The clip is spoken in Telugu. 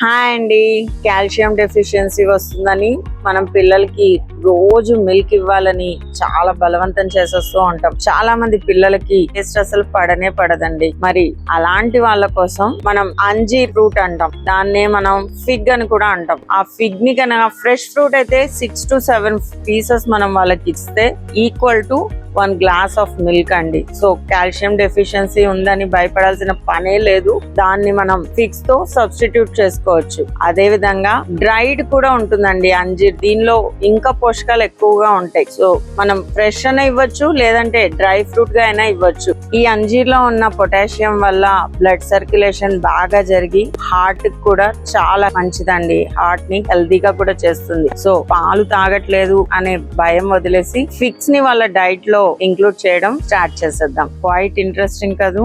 హాయ్ అండి. కాల్షియం డెఫిషియన్సీ వస్తుందని మనం పిల్లలకి రోజు మిల్క్ ఇవ్వాలని చాలా బలవంతం చేసేస్తూ ఉంటాం. చాలా మంది పిల్లలకి టేస్ట్ అసలు పడనే పడదండి. మరి అలాంటి వాళ్ళ కోసం మనం అంజీర్ ఫ్రూట్ అంటాం, దాన్నే మనం ఫిగ్ అని కూడా అంటాం. ఆ ఫిగ్ ని కనుక ఫ్రెష్ ఫ్రూట్ అయితే 6 to 7 పీసెస్ మనం వాళ్ళకి ఇస్తే equal to 1 glass of milk అండి. సో కాల్షియం డెఫిషియన్సీ ఉందని భయపడాల్సిన పనే లేదు. దాన్ని మనం ఫిగ్స్ తో సబ్స్టిట్యూట్ చేసుకోవచ్చు. అదే విధంగా డ్రైడ్ కూడా ఉంటుందండి అంజీర్. దీనిలో ఇంకా పోషకాలు ఎక్కువగా ఉంటాయి. సో మనం ఫ్రెష్ అయినా ఇవ్వచ్చు, లేదంటే డ్రై ఫ్రూట్ గా అయినా ఇవ్వచ్చు. ఈ అంజీర్ లో ఉన్న పొటాషియం వల్ల బ్లడ్ సర్క్యులేషన్ బాగా జరిగి హార్ట్ కూడా చాలా మంచిదండి. హార్ట్ ని హెల్దీగా కూడా చేస్తుంది. సో పాలు తాగట్లేదు అనే భయం వదిలేసి ఫిగ్స్ ని వాళ్ళ డైట్ లో ఇంక్లూడ్ చేయడం స్టార్ట్ చేసేద్దాం. క్వైట్ ఇంట్రెస్టింగ్ కదూ.